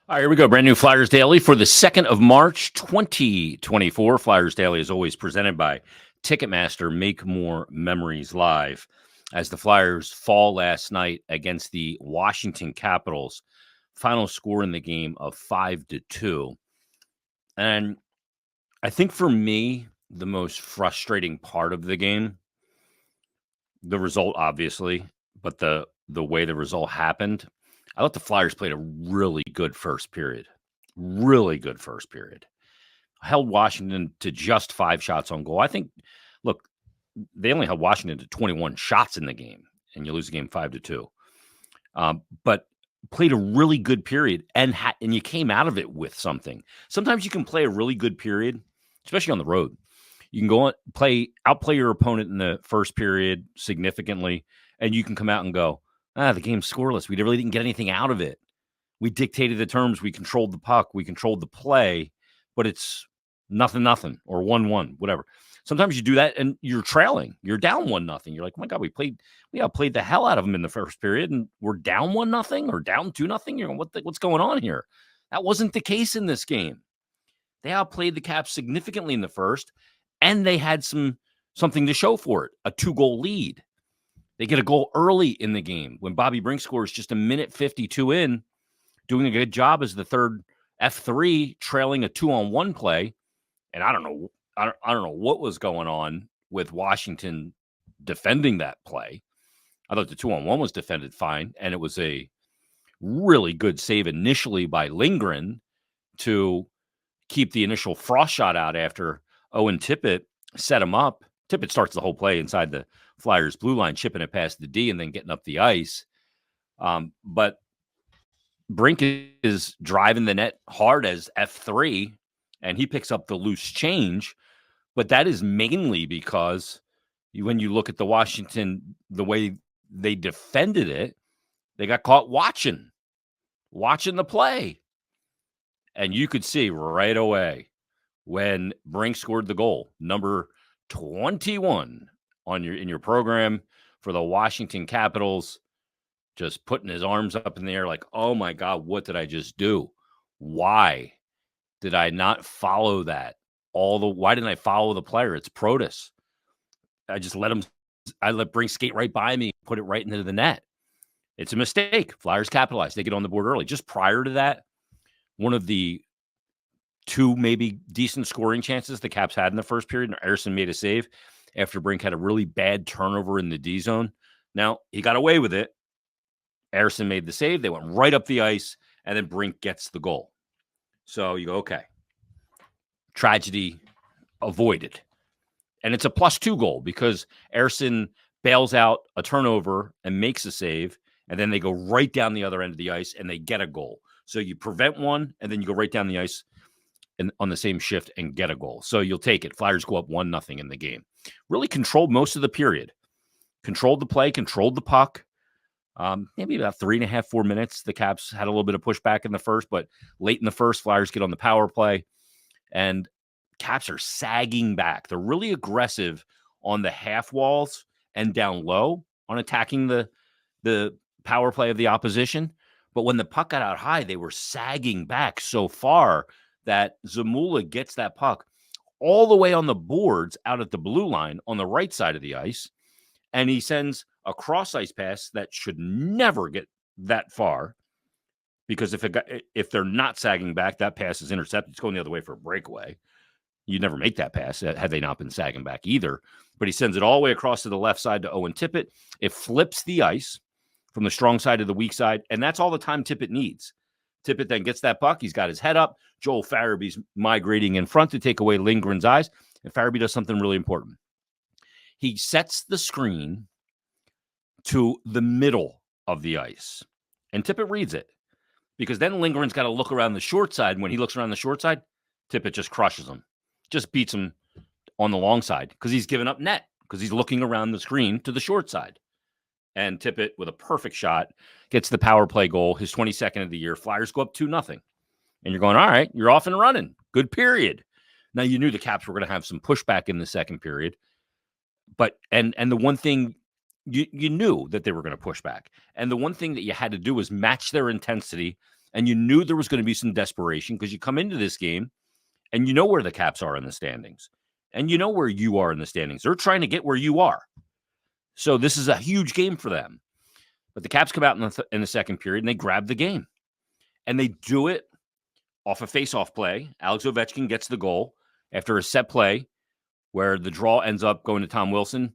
All right, here we go. Brand new Flyers Daily for the 2nd of March, 2024. Flyers Daily is always presented by Ticketmaster. Make more memories live. As the Flyers fall last night against the Washington Capitals, final score in the game of 5-2. And I think for me, the most frustrating part of the game, the result, obviously, but the way the result happened, I thought the Flyers played a really good first period. Really good first period. Held Washington to just 5 shots on goal. I think, look, they only held Washington to 21 shots in the game, and you lose the game 5-2. But played a really good period, and you came out of it with something. Sometimes you can play a really good period, especially on the road. You can go on, outplay your opponent in the first period significantly, and you can come out and go, the game's scoreless. We really didn't get anything out of it. We dictated the terms. We controlled the puck. We controlled the play, but it's nothing, or 1-1, whatever. Sometimes you do that and you're trailing. You're down 1-0. You're like, oh my God, we outplayed the hell out of them in the first period, and we're down 1-0 or down 2-0. You're going, what's going on here? That wasn't the case in this game. They outplayed the Caps significantly in the first, and they had something to show for it, a 2-goal lead. They get a goal early in the game when Bobby Brink scores just a minute 52 in, doing a good job as the third F3, trailing a 2-on-1 play. And I don't know what was going on with Washington defending that play. I thought the 2-on-1 was defended fine, and it was a really good save initially by Lindgren to keep the initial frost shot out after Owen Tippett set him up. Tippett starts the whole play inside the Flyers blue line, chipping it past the D and then getting up the ice. But Brink is driving the net hard as F3, and he picks up the loose change. But that is mainly because when you look at the Washington, the way they defended it, they got caught watching the play. And you could see right away when Brink scored the goal, number 21 in your program for the Washington Capitals, just putting his arms up in the air like, oh my God, what did I just do? Why did I not follow that? Why didn't I follow the player? It's Protus. I let Brink skate right by me, put it right into the net. It's a mistake. Flyers capitalized. They get on the board early. Just prior to that, one of the 2 maybe decent scoring chances the Caps had in the first period, and Ersson made a save after Brink had a really bad turnover in the D zone. Now, he got away with it. Ersson made the save. They went right up the ice, and then Brink gets the goal. So you go, okay, tragedy avoided. And it's a +2 goal because Ersson bails out a turnover and makes a save, and then they go right down the other end of the ice, and they get a goal. So you prevent one, and then you go right down the ice and on the same shift and get a goal. So you'll take it. Flyers go up 1-0 in the game. Really controlled most of the period. Controlled the play, controlled the puck. Maybe about 3.5, 4 minutes. The Caps had a little bit of pushback in the first, but late in the first, Flyers get on the power play, and Caps are sagging back. They're really aggressive on the half walls and down low on attacking the power play of the opposition. But when the puck got out high, they were sagging back so far that Zamula gets that puck all the way on the boards out at the blue line on the right side of the ice, and he sends a cross-ice pass that should never get that far because if they're not sagging back, that pass is intercepted. It's going the other way for a breakaway. You never make that pass had they not been sagging back either. But he sends it all the way across to the left side to Owen Tippett. It flips the ice from the strong side to the weak side, and that's all the time Tippett needs. Tippett then gets that puck. He's got his head up. Joel Farabee's migrating in front to take away Lindgren's eyes, and Farabee does something really important. He sets the screen to the middle of the ice, and Tippett reads it because then Lindgren's got to look around the short side. When he looks around the short side, Tippett just crushes him, just beats him on the long side because he's given up net because he's looking around the screen to the short side. And Tippett, with a perfect shot, gets the power play goal, his 22nd of the year. Flyers go up 2-0. And you're going, all right, you're off and running. Good period. Now, you knew the Caps were going to have some pushback in the second period. But and the one thing you knew that they were going to push back. And the one thing that you had to do was match their intensity And you knew there was going to be some desperation because you come into this game and you know where the Caps are in the standings. And you know where you are in the standings. They're trying to get where you are. So this is a huge game for them. But the Caps come out in the second period and they grab the game. And they do it off a face-off play. Alex Ovechkin gets the goal after a set play where the draw ends up going to Tom Wilson.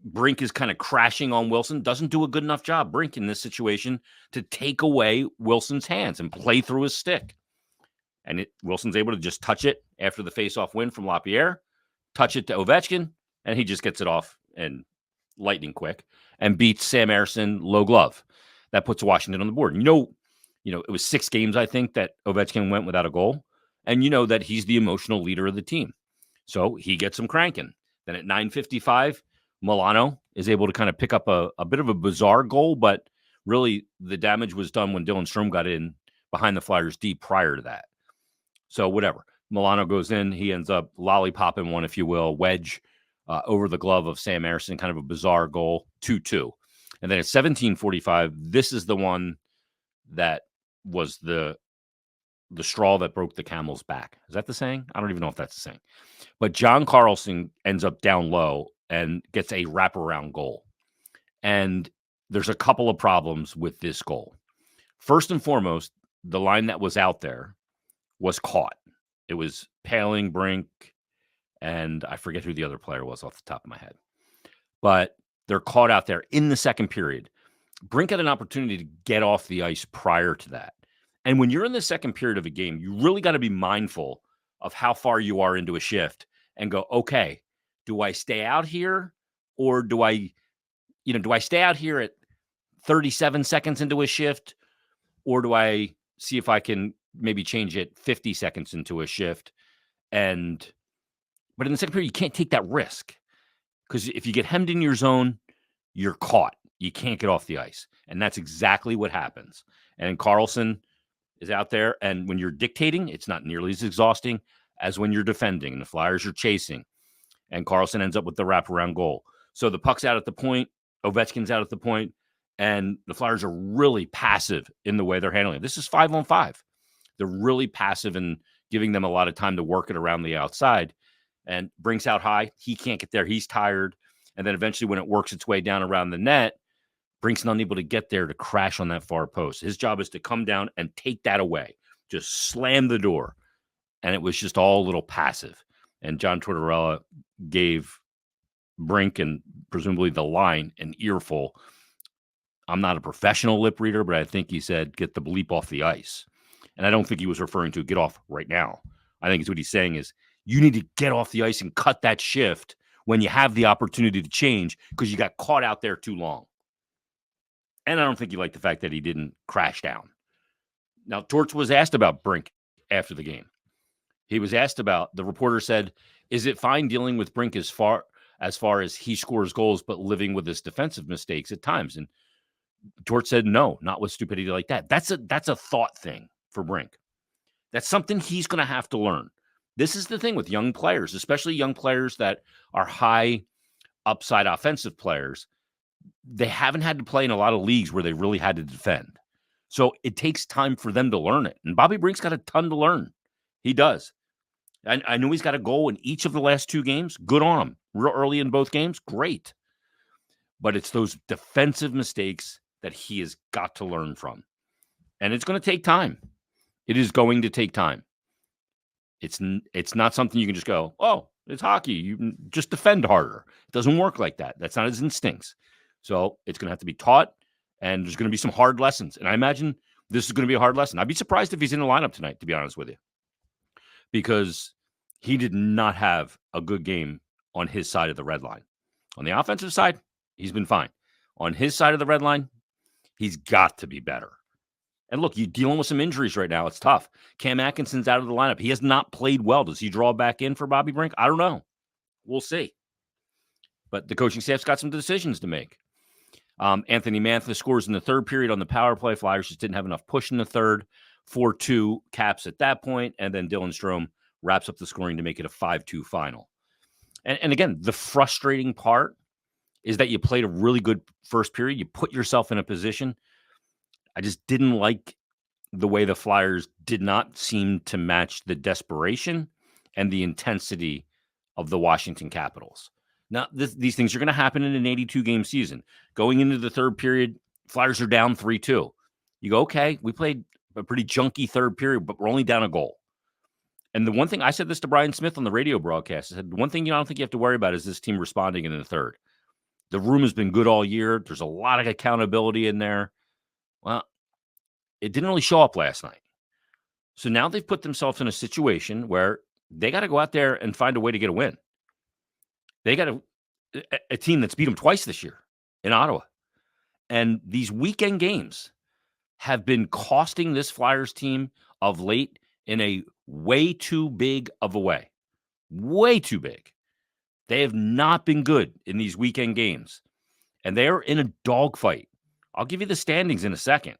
Brink is kind of crashing on Wilson. Doesn't do a good enough job, Brink, in this situation to take away Wilson's hands and play through his stick. And Wilson's able to just touch it after the face-off win from LaPierre, touch it to Ovechkin, and he just gets it off and lightning quick and beats Sam Ersson low glove. That puts Washington on the board. And it was 6 games, I think, that Ovechkin went without a goal. And you know that he's the emotional leader of the team. So he gets them cranking. Then at 9:55, Milano is able to kind of pick up a bit of a bizarre goal, but really the damage was done when Dylan Strome got in behind the Flyers D prior to that. So whatever. Milano goes in. He ends up lollipopping one, if you will, wedge over the glove of Sam Ersson, kind of a bizarre goal, 2-2. And then at 17:45, this is the one that was the straw that broke the camel's back. Is that the saying? I don't even know if that's the saying. But John Carlson ends up down low and gets a wraparound goal. And there's a couple of problems with this goal. First and foremost, the line that was out there was caught. It was Paling, Brink, and I forget who the other player was off the top of my head. But they're caught out there in the second period. Brink had an opportunity to get off the ice prior to that. And when you're in the second period of a game, you really got to be mindful of how far you are into a shift and go, okay, do I stay out here or do I stay out here at 37 seconds into a shift, or do I see if I can maybe change it 50 seconds into a shift? But in the second period, you can't take that risk because if you get hemmed in your zone, you're caught. You can't get off the ice. And that's exactly what happens. And Carlson is out there, and when you're dictating, it's not nearly as exhausting as when you're defending, and the Flyers are chasing. And Carlson ends up with the wraparound goal. So the puck's out at the point, Ovechkin's out at the point, and the Flyers are really passive in the way they're handling it. This is 5-on-5. They're really passive and giving them a lot of time to work it around the outside. And Brink's out high. He can't get there. He's tired. And then eventually when it works its way down around the net, Brink's not able to get there to crash on that far post. His job is to come down and take that away. Just slam the door. And it was just all a little passive. And John Tortorella gave Brink and presumably the line an earful. I'm not a professional lip reader, but I think he said, get the bleep off the ice. And I don't think he was referring to get off right now. I think it's what he's saying is you need to get off the ice and cut that shift when you have the opportunity to change because you got caught out there too long. And I don't think he liked the fact that he didn't crash down. Now, Torts was asked about Brink after the game. He was asked about, the reporter said, is it fine dealing with Brink as far as he scores goals, but living with his defensive mistakes at times? And Torts said, no, not with stupidity like that. That's a thought thing for Brink. That's something he's going to have to learn. This is the thing with young players, especially young players that are high upside offensive players. They haven't had to play in a lot of leagues where they really had to defend. So it takes time for them to learn it. And Bobby Brink's got a ton to learn. He does. I know he's got a goal in each of the last 2 games. Good on him. Real early in both games. Great. But it's those defensive mistakes that he has got to learn from. And it's going to take time. It is going to take time. It's not something you can just go, oh, it's hockey. You just defend harder. It doesn't work like that. That's not his instincts. So it's going to have to be taught, and there's going to be some hard lessons. And I imagine this is going to be a hard lesson. I'd be surprised if he's in the lineup tonight, to be honest with you, because he did not have a good game on his side of the red line. On the offensive side, he's been fine. On his side of the red line, he's got to be better. And look, you're dealing with some injuries right now. It's tough. Cam Atkinson's out of the lineup. He has not played well. Does he draw back in for Bobby Brink? I don't know. We'll see. But the coaching staff's got some decisions to make. Anthony Mantha scores in the third period on the power play. Flyers just didn't have enough push in the third. 4-2 Caps at that point. And then Dylan Strome wraps up the scoring to make it a 5-2 final. And again, the frustrating part is that you played a really good first period. You put yourself in a position. I just didn't like the way the Flyers did not seem to match the desperation and the intensity of the Washington Capitals. Now, these things are going to happen in an 82-game season. Going into the third period, Flyers are down 3-2. You go, okay, we played a pretty junky third period, but we're only down a goal. And the one thing, I said this to Brian Smith on the radio broadcast, I said, the one thing I don't think you have to worry about is this team responding in the third. The room has been good all year. There's a lot of accountability in there. Well, it didn't really show up last night. So now they've put themselves in a situation where they got to go out there and find a way to get a win. They got a team that's beat them twice this year in Ottawa. And these weekend games have been costing this Flyers team of late in a way too big of a way. Way too big. They have not been good in these weekend games. And they're in a dogfight. I'll give you the standings in a second.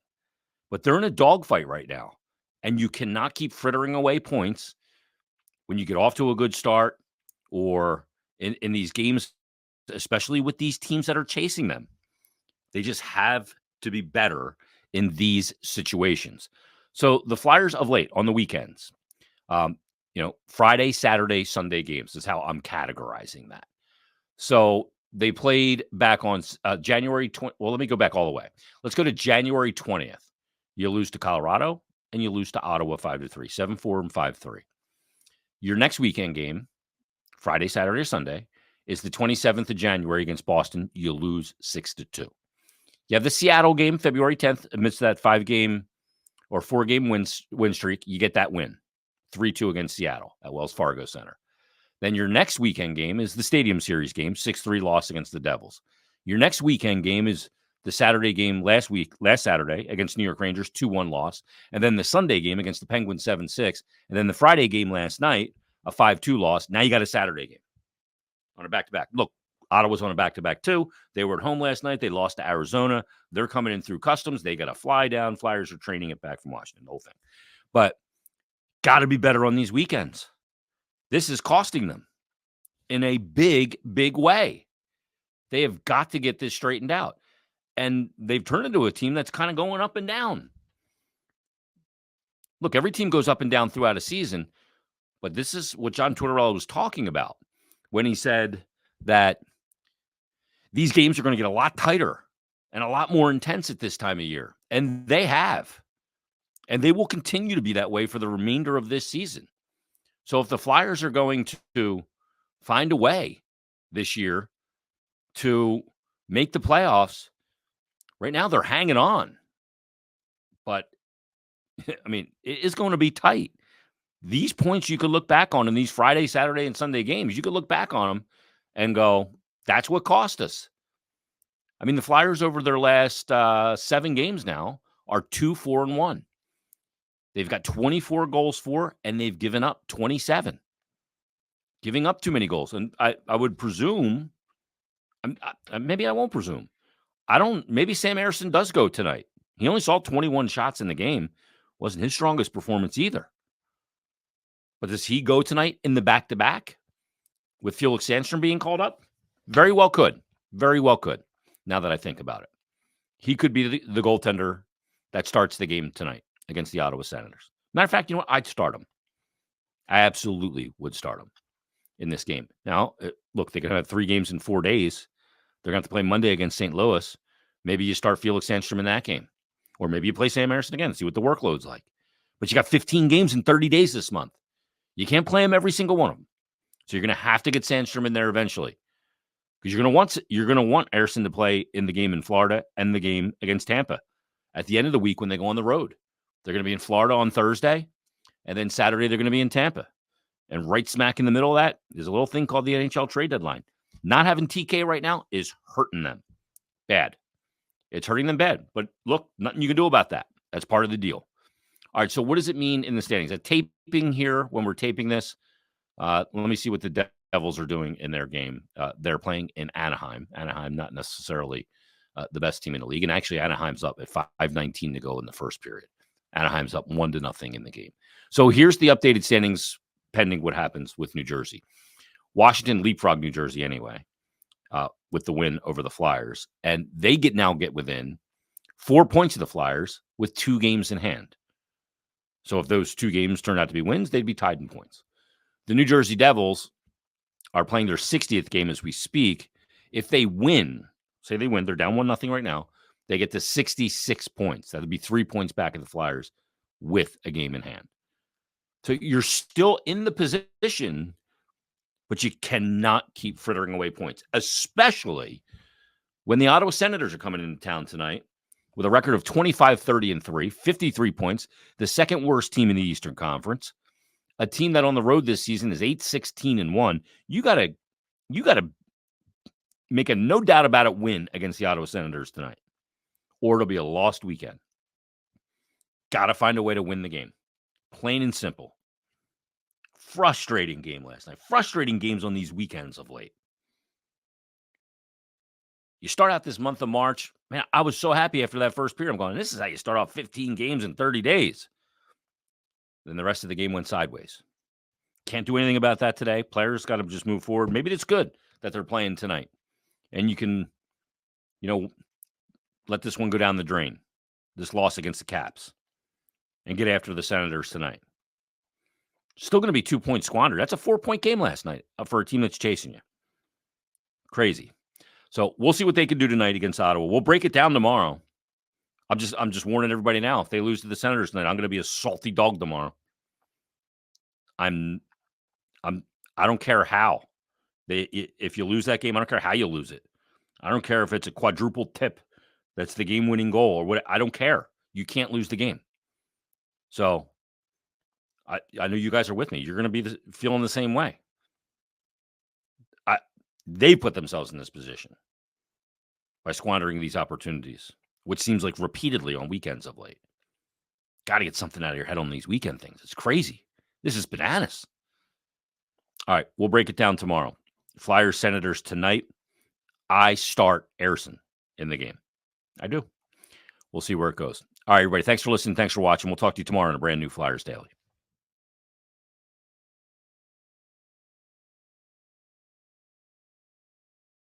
But they're in a dogfight right now. And you cannot keep frittering away points when you get off to a good start or in these games, especially with these teams that are chasing them. They just have to be better in these situations. So the Flyers of late on the weekends, Friday, Saturday, Sunday games is how I'm categorizing that. So they played back on January 20. Well, let me go back all the way. Let's go to January 20th. You lose to Colorado and you lose to Ottawa 5-3, 7-4 and 5-3. Your next weekend game, Friday, Saturday, or Sunday, is the 27th of January against Boston. You lose 6-2. You have the Seattle game, February 10th, amidst that 5-game or 4-game win streak. You get that win, 3-2 against Seattle at Wells Fargo Center. Then your next weekend game is the Stadium Series game, 6-3 loss against the Devils. Your next weekend game is the Saturday game last Saturday against New York Rangers, 2-1 loss. And then the Sunday game against the Penguins, 7-6. And then the Friday game last night, a 5-2 loss. Now you got a Saturday game on a back-to-back. Look, Ottawa's on a back-to-back too. They were at home last night. They lost to Arizona. They're coming in through customs. They got to fly down. Flyers are training it back from Washington, the whole thing. But got to be better on these weekends. This is costing them in a big, big way. They have got to get this straightened out. And they've turned into a team that's kind of going up and down. Look, every team goes up and down throughout a season, but this is what John Tortorella was talking about when he said that these games are going to get a lot tighter and a lot more intense at this time of year. And they have. And they will continue to be that way for the remainder of this season. So if the Flyers are going to find a way this year to make the playoffs, right now they're hanging on. But, I mean, it is going to be tight. These points you could look back on in these Friday, Saturday, and Sunday games, you could look back on them and go, that's what cost us. I mean, the Flyers over their last 7 games now are 2-4-1. They've got 24 goals for, and they've given up 27. Giving up too many goals. And I would presume, maybe I won't presume. Maybe Sam Ersson does go tonight. He only saw 21 shots in the game. Wasn't his strongest performance either. But does he go tonight in the back-to-back with Felix Sandstrom being called up? Very well could. Very well could, now that I think about it. He could be the goaltender that starts the game tonight against the Ottawa Senators. Matter of fact, you know what? I'd start him. I absolutely would start him in this game. Now, look, they're going to have 3 games in 4 days. They're going to have to play Monday against St. Louis. Maybe you start Felix Sandstrom in that game. Or maybe you play Sam Ersson again and see what the workload's like. But you got 15 games in 30 days this month. You can't play him every single one of them. So you're going to have to get Sandstrom in there eventually. Because you're going to want Ersson to play in the game in Florida and the game against Tampa at the end of the week when they go on the road. They're going to be in Florida on Thursday, and then Saturday they're going to be in Tampa. And right smack in the middle of that is a little thing called the NHL trade deadline. Not having TK right now is hurting them bad. It's hurting them bad. But look, nothing you can do about that. That's part of the deal. All right, so what does it mean in the standings? A taping here when we're taping this. Let me see what the Devils are doing in their game. They're playing in Anaheim. Anaheim, not necessarily the best team in the league. And actually, Anaheim's up at 5:19 to go in the first period. Anaheim's up 1-0 in the game. So here's the updated standings pending what happens with New Jersey. Washington leapfrogged New Jersey anyway with the win over the Flyers. And they now get within 4 points of the Flyers with 2 games in hand. So if those two games turn out to be wins, they'd be tied in points. The New Jersey Devils are playing their 60th game as we speak. If they win, say they win, they're down 1-0 right now. They get to 66 points. That would be 3 points back of the Flyers with a game in hand. So you're still in the position, but you cannot keep frittering away points, especially when the Ottawa Senators are coming into town tonight with a record of 25-30-3, 53 points, the second worst team in the Eastern Conference, a team that on the road this season is 8-16-1. You gotta make a no doubt about it win against the Ottawa Senators tonight, or it'll be a lost weekend. Got to find a way to win the game. Plain and simple. Frustrating game last night. Frustrating games on these weekends of late. You start out this month of March. Man, I was so happy after that first period. I'm going, this is how you start off 15 games in 30 days. Then the rest of the game went sideways. Can't do anything about that today. Players got to just move forward. Maybe it's good that they're playing tonight. And you can, let this one go down the drain. This loss against the Caps. And get after the Senators tonight. Still going to be 2 points squandered. That's a 4-point game last night for a team that's chasing you. Crazy. So we'll see what they can do tonight against Ottawa. We'll break it down tomorrow. I'm just warning everybody now. If they lose to the Senators tonight, I'm going to be a salty dog tomorrow. I don't care how. If you lose that game, I don't care how you lose it. I don't care if it's a quadruple tip that's the game-winning goal or what. I don't care. You can't lose the game. So I know you guys are with me. You're going to be feeling the same way. They put themselves in this position by squandering these opportunities, which seems like repeatedly on weekends of late. Got to get something out of your head on these weekend things. It's crazy. This is bananas. All right, we'll break it down tomorrow. Flyers, Senators tonight. I start Ersson in the game. I do. We'll see where it goes. All right, everybody. Thanks for listening. Thanks for watching. We'll talk to you tomorrow in a brand new Flyers Daily.